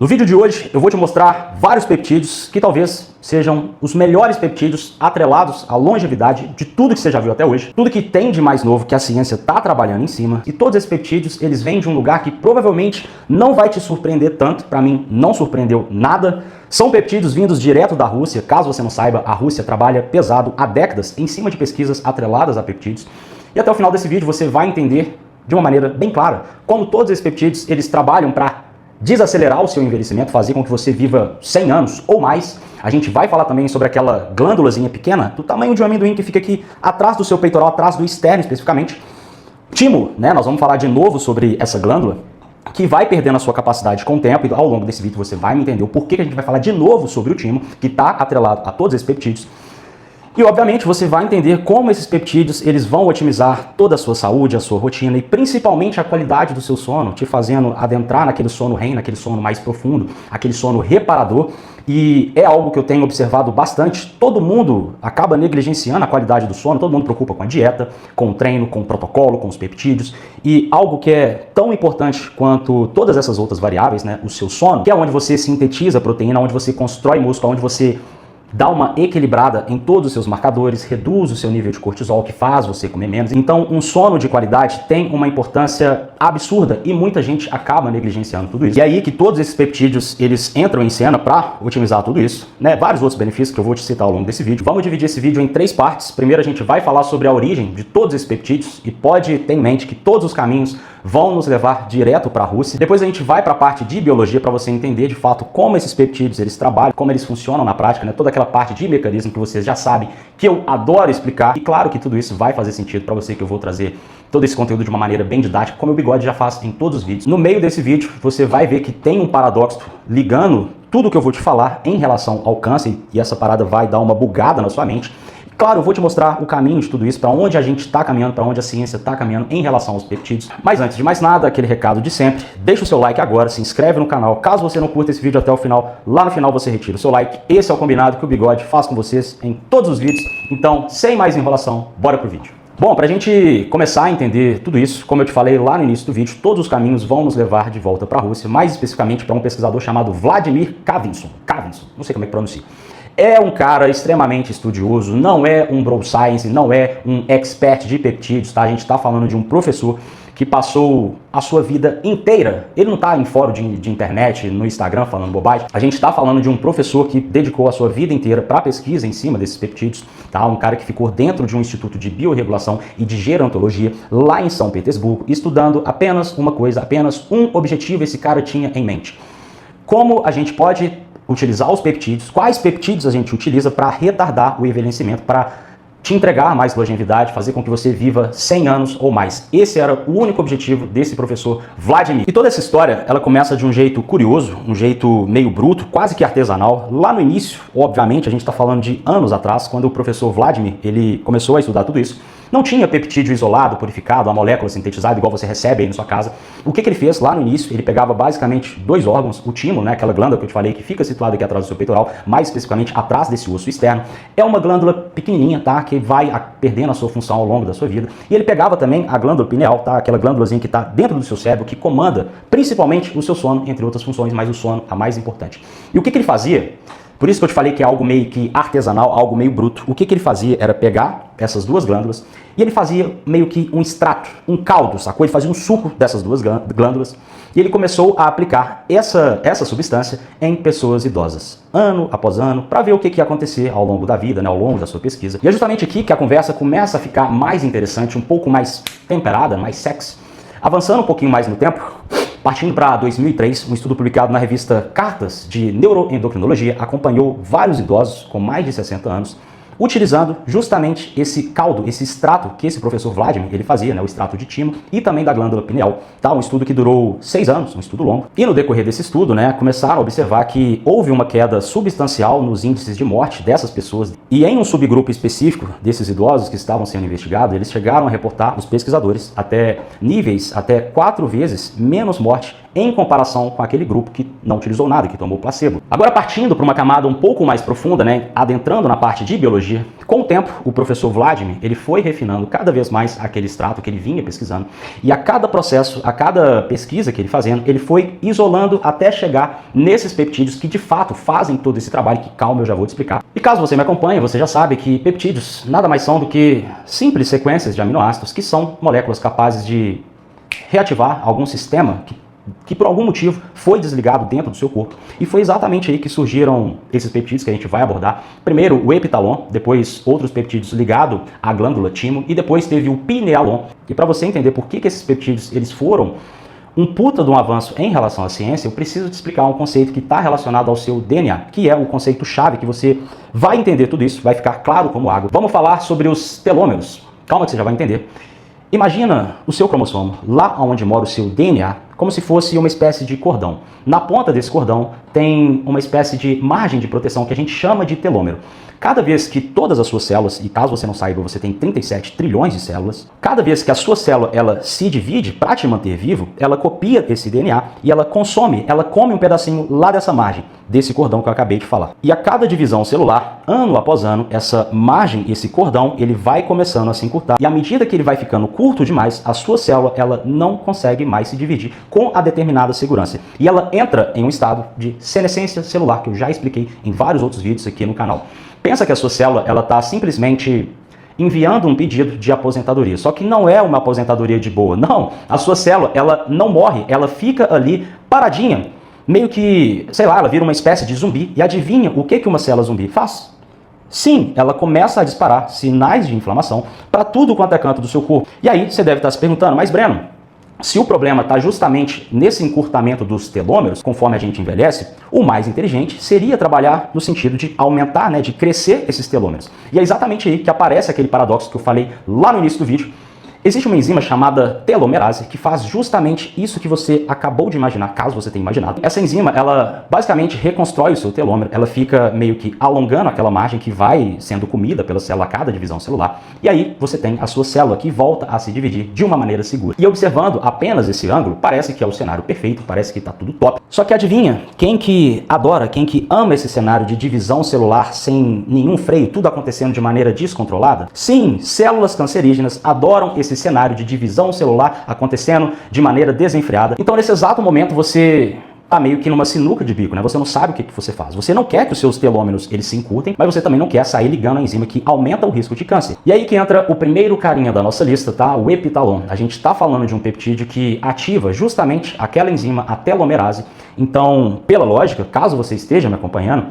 No vídeo de hoje eu vou te mostrar vários peptídeos que talvez sejam os melhores peptídeos atrelados à longevidade de tudo que você já viu até hoje, tudo que tem de mais novo que a ciência está trabalhando em cima, e todos esses peptídeos eles vêm de um lugar que provavelmente não vai te surpreender tanto, para mim não surpreendeu nada. São peptídeos vindos direto da Rússia. Caso você não saiba, a Rússia trabalha pesado há décadas em cima de pesquisas atreladas a peptídeos, e até o final desse vídeo você vai entender de uma maneira bem clara como todos esses peptídeos eles trabalham para desacelerar o seu envelhecimento, fazer com que você viva 100 anos ou mais. A gente vai falar também sobre aquela glândulazinha pequena, do tamanho de um amendoim, que fica aqui atrás do seu peitoral, atrás do externo especificamente. Timo, né? Nós vamos falar de novo sobre essa glândula, que vai perdendo a sua capacidade com o tempo, e ao longo desse vídeo você vai me entender o porquê que a gente vai falar de novo sobre o timo, que está atrelado a todos esses peptídeos. E obviamente você vai entender como esses peptídeos eles vão otimizar toda a sua saúde, a sua rotina e principalmente a qualidade do seu sono, te fazendo adentrar naquele sono REM, naquele sono mais profundo, aquele sono reparador. E é algo que eu tenho observado bastante. Todo mundo acaba negligenciando a qualidade do sono, todo mundo preocupa com a dieta, com o treino, com o protocolo, com os peptídeos. E algo que é tão importante quanto todas essas outras variáveis, né, o seu sono, que é onde você sintetiza proteína, onde você constrói músculo, onde você dá uma equilibrada em todos os seus marcadores, reduz o seu nível de cortisol, que faz você comer menos. Então, um sono de qualidade tem uma importância absurda e muita gente acaba negligenciando tudo isso. E é aí que todos esses peptídeos, eles entram em cena para otimizar tudo isso, né? Vários outros benefícios que eu vou te citar ao longo desse vídeo. Vamos dividir esse vídeo em 3 partes. Primeiro a gente vai falar sobre a origem de todos esses peptídeos e pode ter em mente que todos os caminhos vão nos levar direto para a Rússia. Depois a gente vai para a parte de biologia para você entender de fato como esses peptídeos eles trabalham, como eles funcionam na prática, né? Toda aquela parte de mecanismo que vocês já sabem, que eu adoro explicar. E claro que tudo isso vai fazer sentido para você, que eu vou trazer todo esse conteúdo de uma maneira bem didática, como o Bigode já faz em todos os vídeos. No meio desse vídeo, você vai ver que tem um paradoxo ligando tudo que eu vou te falar em relação ao câncer, e essa parada vai dar uma bugada na sua mente. Claro, eu vou te mostrar o caminho de tudo isso, para onde a gente está caminhando, para onde a ciência está caminhando em relação aos peptídeos. Mas antes de mais nada, aquele recado de sempre, deixa o seu like agora, se inscreve no canal. Caso você não curta esse vídeo até o final, lá no final você retira o seu like. Esse é o combinado que o Bigode faz com vocês em todos os vídeos. Então, sem mais enrolação, bora pro vídeo. Bom, para a gente começar a entender tudo isso, como eu te falei lá no início do vídeo, todos os caminhos vão nos levar de volta para a Rússia, mais especificamente para um pesquisador chamado Vladimir Kavinson, não sei como é que pronuncia. É um cara extremamente estudioso, não é um bro science, não é um expert de peptídeos, tá? A gente está falando de um professor que passou a sua vida inteira, ele não está em fórum de internet, no Instagram falando bobagem, a gente está falando de um professor que dedicou a sua vida inteira para pesquisa em cima desses peptídeos, tá? Um cara que ficou dentro de um instituto de biorregulação e de gerontologia lá em São Petersburgo, estudando apenas uma coisa, apenas um objetivo esse cara tinha em mente. Como a gente pode utilizar os peptídeos, quais peptídeos a gente utiliza para retardar o envelhecimento, para te entregar mais longevidade, fazer com que você viva 100 anos ou mais. Esse era o único objetivo desse professor Vladimir. E toda essa história, ela começa de um jeito curioso, um jeito meio bruto, quase que artesanal. Lá no início, obviamente, a gente está falando de anos atrás, quando o professor Vladimir, ele começou a estudar tudo isso. Não tinha peptídeo isolado, purificado, a molécula sintetizada, igual você recebe aí na sua casa. O que ele fez lá no início? Ele pegava basicamente 2 órgãos, o timo, né, aquela glândula que eu te falei, que fica situada aqui atrás do seu peitoral, mais especificamente atrás desse osso externo. É uma glândula pequenininha, tá, que vai perdendo a sua função ao longo da sua vida. E ele pegava também a glândula pineal, tá, aquela glândulazinha que está dentro do seu cérebro, que comanda principalmente o seu sono, entre outras funções, mas o sono a mais importante. E o que ele fazia? Por isso que eu te falei que é algo meio que artesanal, algo meio bruto. O que ele fazia era pegar essas 2 glândulas e ele fazia meio que um extrato, um caldo, sacou? Ele fazia um suco dessas 2 glândulas e ele começou a aplicar essa substância em pessoas idosas, ano após ano, para ver o que ia acontecer ao longo da vida, né, ao longo da sua pesquisa. E é justamente aqui que a conversa começa a ficar mais interessante, um pouco mais temperada, mais sexy. Avançando um pouquinho mais no tempo, partindo para 2003, um estudo publicado na revista Cartas de Neuroendocrinologia acompanhou vários idosos com mais de 60 anos, utilizando justamente esse caldo, esse extrato que esse professor Vladimir ele fazia, né, o extrato de timo e também da glândula pineal. Tá? Um estudo que durou 6 anos, um estudo longo. E no decorrer desse estudo, né, começaram a observar que houve uma queda substancial nos índices de morte dessas pessoas. E em um subgrupo específico desses idosos que estavam sendo investigados, eles chegaram a reportar, os pesquisadores, até níveis até 4 vezes menos morte em comparação com aquele grupo que não utilizou nada, que tomou placebo. Agora, partindo para uma camada um pouco mais profunda, né, adentrando na parte de biologia, com o tempo, o professor Vladimir, ele foi refinando cada vez mais aquele extrato que ele vinha pesquisando, e a cada processo, a cada pesquisa que ele fazendo, ele foi isolando até chegar nesses peptídeos que de fato fazem todo esse trabalho que, calma, eu já vou te explicar. E caso você me acompanhe, você já sabe que peptídeos nada mais são do que simples sequências de aminoácidos que são moléculas capazes de reativar algum sistema que por algum motivo foi desligado dentro do seu corpo. E foi exatamente aí que surgiram esses peptídeos que a gente vai abordar. Primeiro o epitalon, depois outros peptídeos ligados à glândula timo, e depois teve o pinealon. E para você entender por que esses peptídeos eles foram um puta de um avanço em relação à ciência, eu preciso te explicar um conceito que está relacionado ao seu DNA, que é o conceito-chave, que você vai entender tudo isso, vai ficar claro como água. Vamos falar sobre os telômeros. Calma que você já vai entender. Imagina o seu cromossomo, lá onde mora o seu DNA, como se fosse uma espécie de cordão. Na ponta desse cordão tem uma espécie de margem de proteção que a gente chama de telômero. Cada vez que todas as suas células, e caso você não saiba, você tem 37 trilhões de células, cada vez que a sua célula ela se divide para te manter vivo, ela copia esse DNA e ela come um pedacinho lá dessa margem, desse cordão que eu acabei de falar. E a cada divisão celular, ano após ano, essa margem, esse cordão, ele vai começando a se encurtar. E à medida que ele vai ficando curto demais, a sua célula ela não consegue mais se dividir com a determinada segurança. E ela entra em um estado de senescência celular, que eu já expliquei em vários outros vídeos aqui no canal. Pensa que a sua célula ela está simplesmente enviando um pedido de aposentadoria. Só que não é uma aposentadoria de boa. Não, a sua célula ela não morre, ela fica ali paradinha. Meio que, sei lá, ela vira uma espécie de zumbi. E adivinha o que uma célula zumbi faz? Sim, ela começa a disparar sinais de inflamação para tudo quanto é canto do seu corpo. E aí você deve estar se perguntando, mas Breno, se o problema está justamente nesse encurtamento dos telômeros, conforme a gente envelhece, o mais inteligente seria trabalhar no sentido de aumentar, de crescer esses telômeros. E é exatamente aí que aparece aquele paradoxo que eu falei lá no início do vídeo. Existe uma enzima chamada telomerase que faz justamente isso que você acabou de imaginar, caso você tenha imaginado. Essa enzima, ela basicamente reconstrói o seu telômero, ela fica meio que alongando aquela margem que vai sendo comida pela célula a cada divisão celular, e aí você tem a sua célula que volta a se dividir de uma maneira segura. E observando apenas esse ângulo, parece que é o cenário perfeito, parece que tá tudo top. Só que adivinha, quem que adora, quem que ama esse cenário de divisão celular sem nenhum freio, tudo acontecendo de maneira descontrolada? Sim, células cancerígenas adoram esse cenário de divisão celular acontecendo de maneira desenfreada. Então, nesse exato momento, você tá meio que numa sinuca de bico, Você não sabe o que você faz. Você não quer que os seus telômeros eles se encurtem, mas você também não quer sair ligando a enzima que aumenta o risco de câncer. E aí que entra o primeiro carinha da nossa lista, tá? O epitalon. A gente está falando de um peptídeo que ativa justamente aquela enzima, a telomerase. Então, pela lógica, caso você esteja me acompanhando,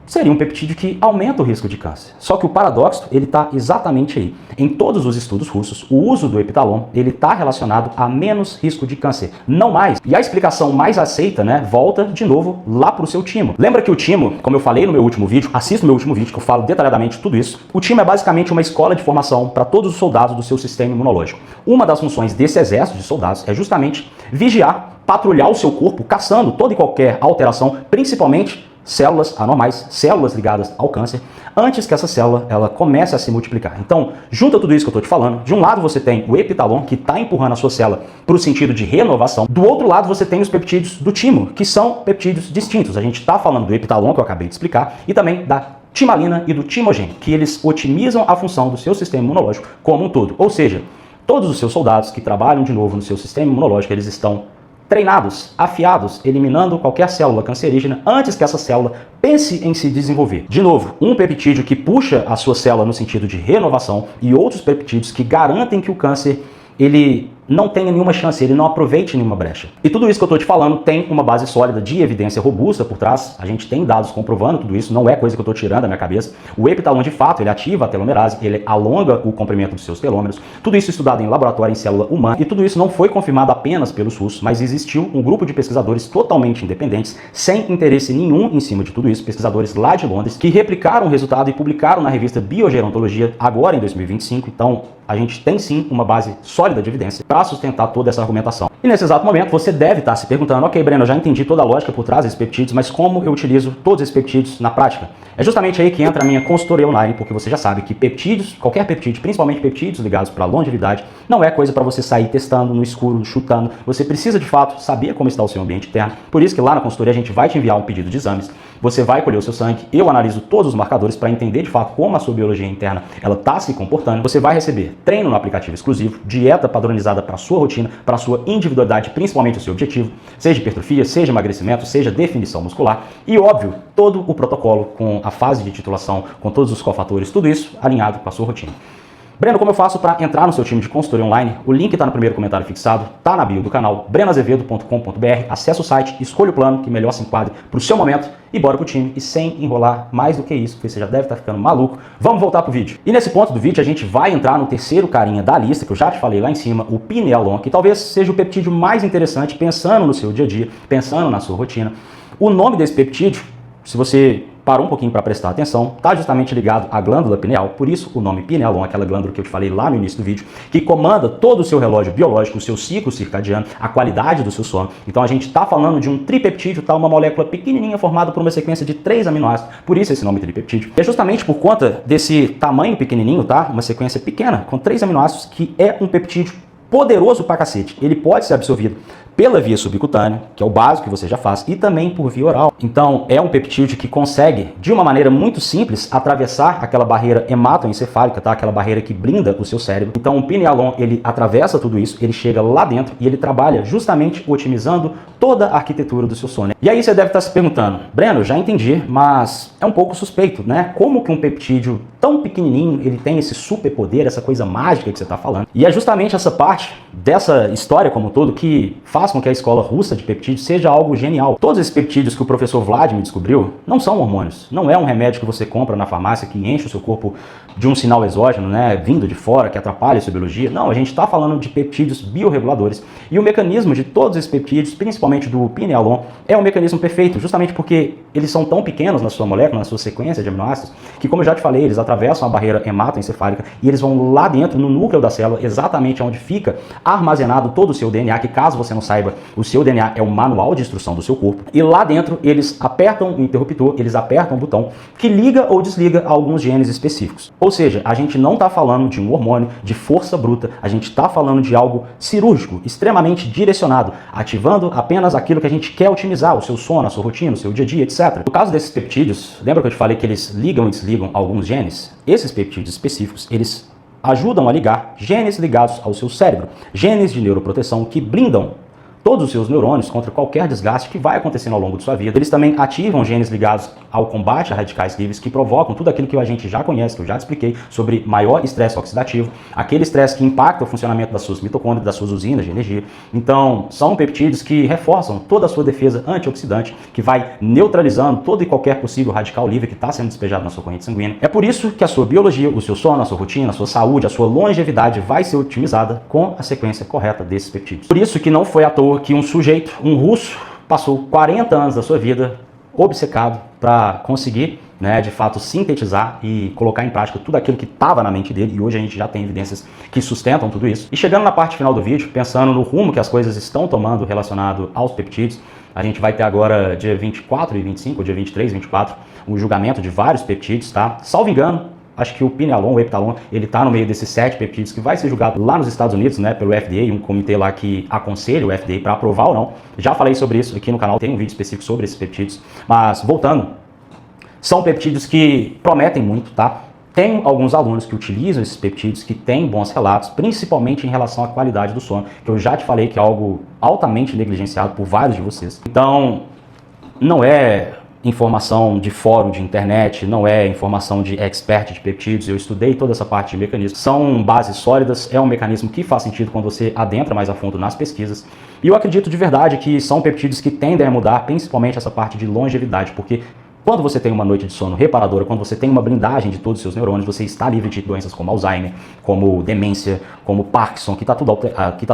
seria um peptídeo que aumenta o risco de câncer. Só que o paradoxo, ele está exatamente aí. Em todos os estudos russos, o uso do epitalon, ele está relacionado a menos risco de câncer, não mais. E a explicação mais aceita, volta de novo lá para o seu timo. Lembra que o timo, como eu falei no meu último vídeo, assista o meu último vídeo que eu falo detalhadamente tudo isso, o timo é basicamente uma escola de formação para todos os soldados do seu sistema imunológico. Uma das funções desse exército de soldados é justamente vigiar, patrulhar o seu corpo, caçando toda e qualquer alteração, principalmente células anormais, células ligadas ao câncer, antes que essa célula ela comece a se multiplicar. Então, junta tudo isso que eu estou te falando. De um lado você tem o epitalon, que está empurrando a sua célula para o sentido de renovação. Do outro lado você tem os peptídeos do timo, que são peptídeos distintos. A gente está falando do epitalon, que eu acabei de explicar, e também da timalina e do timogen, que eles otimizam a função do seu sistema imunológico como um todo. Ou seja, todos os seus soldados que trabalham de novo no seu sistema imunológico, eles estão treinados, afiados, eliminando qualquer célula cancerígena antes que essa célula pense em se desenvolver. De novo, um peptídeo que puxa a sua célula no sentido de renovação e outros peptídeos que garantem que o câncer ele não tenha nenhuma chance, ele não aproveite nenhuma brecha. E tudo isso que eu estou te falando tem uma base sólida de evidência robusta por trás. A gente tem dados comprovando tudo isso, não é coisa que eu estou tirando da minha cabeça. O epitalon, de fato, ele ativa a telomerase, ele alonga o comprimento dos seus telômeros. Tudo isso estudado em laboratório em célula humana. E tudo isso não foi confirmado apenas pelos russos, mas existiu um grupo de pesquisadores totalmente independentes, sem interesse nenhum em cima de tudo isso, pesquisadores lá de Londres, que replicaram o resultado e publicaram na revista Biogerontologia agora em 2025. Então, a gente tem sim uma base sólida de evidência para sustentar toda essa argumentação. E nesse exato momento você deve estar se perguntando, ok, Breno, eu já entendi toda a lógica por trás desses peptídeos, mas como eu utilizo todos esses peptídeos na prática? É justamente aí que entra a minha consultoria online, porque você já sabe que peptídeos, qualquer peptídeo, principalmente peptídeos ligados para a longevidade, não é coisa para você sair testando no escuro, chutando. Você precisa de fato saber como está o seu ambiente interno. Por isso que lá na consultoria a gente vai te enviar um pedido de exames, você vai colher o seu sangue, eu analiso todos os marcadores para entender de fato como a sua biologia interna ela está se comportando. Você vai receber treino no aplicativo exclusivo, dieta padronizada para a sua rotina, para a sua individualidade, principalmente o seu objetivo, seja hipertrofia, seja emagrecimento, seja definição muscular e, óbvio, todo o protocolo com a fase de titulação, com todos os cofatores, tudo isso alinhado com a sua rotina. Breno, como eu faço para entrar no seu time de consultoria online? O link está no primeiro comentário fixado, está na bio do canal, brenoazevedo.com.br. Acesse o site, escolha o plano que melhor se enquadre para o seu momento e bora pro time. E sem enrolar mais do que isso, porque você já deve estar ficando maluco, vamos voltar pro vídeo. E nesse ponto do vídeo a gente vai entrar no terceiro carinha da lista, que eu já te falei lá em cima, o Pinealon, que talvez seja o peptídeo mais interessante pensando no seu dia a dia, pensando na sua rotina. O nome desse peptídeo, se você parou um pouquinho para prestar atenção, está justamente ligado à glândula pineal, por isso o nome Pinealon, aquela glândula que eu te falei lá no início do vídeo, que comanda todo o seu relógio biológico, o seu ciclo circadiano, a qualidade do seu sono. Então a gente está falando de um tripeptídeo, tá? Uma molécula pequenininha formada por uma sequência de 3 aminoácidos, por isso esse nome tripeptídeo. E é justamente por conta desse tamanho pequenininho, tá? Uma sequência pequena, com 3 aminoácidos, que é um peptídeo poderoso pra cacete. Ele pode ser absorvido pela via subcutânea, que é o básico que você já faz, e também por via oral. Então, é um peptídeo que consegue, de uma maneira muito simples, atravessar aquela barreira hematoencefálica, tá? Aquela barreira que blinda o seu cérebro. Então, o Pinealon, ele atravessa tudo isso, ele chega lá dentro e ele trabalha justamente otimizando toda a arquitetura do seu sono. E aí você deve estar se perguntando, Breno, já entendi, mas é um pouco suspeito, né? Como que um peptídeo tão pequenininho, ele tem esse superpoder, essa coisa mágica que você está falando? E é justamente essa parte dessa história como um todo que faz com que a escola russa de peptídeos seja algo genial. Todos esses peptídeos que o professor Vladimir descobriu não são hormônios. Não é um remédio que você compra na farmácia que enche o seu corpo de um sinal exógeno, né, vindo de fora, que atrapalha a sua biologia. Não, a gente está falando de peptídeos biorreguladores. E o mecanismo de todos esses peptídeos, principalmente do Pinealon, é um mecanismo perfeito, justamente porque eles são tão pequenos na sua molécula, na sua sequência de aminoácidos, que, como eu já te falei, eles atravessam a barreira hematoencefálica e eles vão lá dentro, no núcleo da célula, exatamente onde fica armazenado todo o seu DNA, que, caso você não saiba, o seu DNA é o manual de instrução do seu corpo. E lá dentro eles apertam o interruptor, eles apertam o botão que liga ou desliga alguns genes específicos. Ou seja, a gente não está falando de um hormônio de força bruta, a gente está falando de algo cirúrgico, extremamente direcionado, ativando apenas aquilo que a gente quer otimizar, o seu sono, a sua rotina, o seu dia a dia, etc. No caso desses peptídeos, lembra que eu te falei que eles ligam e desligam alguns genes? Esses peptídeos específicos, eles ajudam a ligar genes ligados ao seu cérebro, genes de neuroproteção que blindam todos os seus neurônios contra qualquer desgaste que vai acontecendo ao longo de sua vida. Eles também ativam genes ligados ao combate a radicais livres que provocam tudo aquilo que a gente já conhece, que eu já te expliquei, sobre maior estresse oxidativo, aquele estresse que impacta o funcionamento das suas mitocôndrias, das suas usinas de energia. Então, são peptídeos que reforçam toda a sua defesa antioxidante, que vai neutralizando todo e qualquer possível radical livre que está sendo despejado na sua corrente sanguínea. É por isso que a sua biologia, o seu sono, a sua rotina, a sua saúde, a sua longevidade vai ser otimizada com a sequência correta desses peptídeos. Por isso que não foi à toa que um sujeito, um russo, passou 40 anos da sua vida obcecado para conseguir, né, de fato, sintetizar e colocar em prática tudo aquilo que estava na mente dele, e hoje a gente já tem evidências que sustentam tudo isso. E chegando na parte final do vídeo, pensando no rumo que as coisas estão tomando relacionado aos peptídeos, a gente vai ter agora dia 24 e 25, dia 23 e 24, um julgamento de vários peptídeos, tá? Salvo engano, acho que o Pinealon, o Eptalon, ele está no meio desses 7 peptídeos que vai ser julgado lá nos Estados Unidos, né, pelo FDA, um comitê lá que aconselha o FDA para aprovar ou não. Já falei sobre isso aqui no canal, tem um vídeo específico sobre esses peptídeos. Mas, voltando, são peptídeos que prometem muito, tá? Tem alguns alunos que utilizam esses peptídeos que têm bons relatos, principalmente em relação à qualidade do sono, que eu já te falei que é algo altamente negligenciado por vários de vocês. Então, não é informação de fórum de internet, não é informação de expert de peptídeos, eu estudei toda essa parte de mecanismo. São bases sólidas, é um mecanismo que faz sentido quando você adentra mais a fundo nas pesquisas. E eu acredito de verdade que são peptídeos que tendem a mudar, principalmente essa parte de longevidade, porque Quando você tem uma noite de sono reparadora, quando você tem uma blindagem de todos os seus neurônios, você está livre de doenças como Alzheimer, como demência, como Parkinson, que está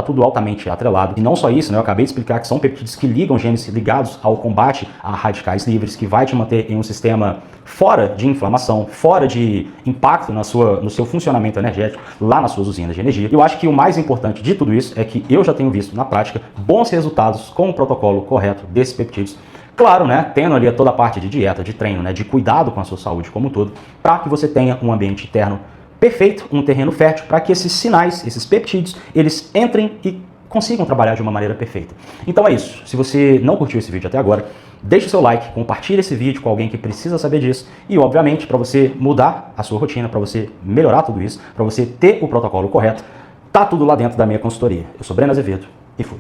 tudo altamente atrelado. E não só isso, né, eu acabei de explicar que são peptídeos que ligam genes ligados ao combate a radicais livres, que vai te manter em um sistema fora de inflamação, fora de impacto no seu funcionamento energético, lá nas suas usinas de energia. Eu acho que o mais importante de tudo isso é que eu já tenho visto na prática bons resultados com o protocolo correto desses peptídeos. Claro, né, tendo ali toda a parte de dieta, de treino, né, de cuidado com a sua saúde como um todo, para que você tenha um ambiente interno perfeito, um terreno fértil, para que esses sinais, esses peptídeos, eles entrem e consigam trabalhar de uma maneira perfeita. Então é isso. Se você não curtiu esse vídeo até agora, deixe o seu like, compartilhe esse vídeo com alguém que precisa saber disso e, obviamente, para você mudar a sua rotina, para você melhorar tudo isso, para você ter o protocolo correto, tá tudo lá dentro da minha consultoria. Eu sou Breno Azevedo e fui.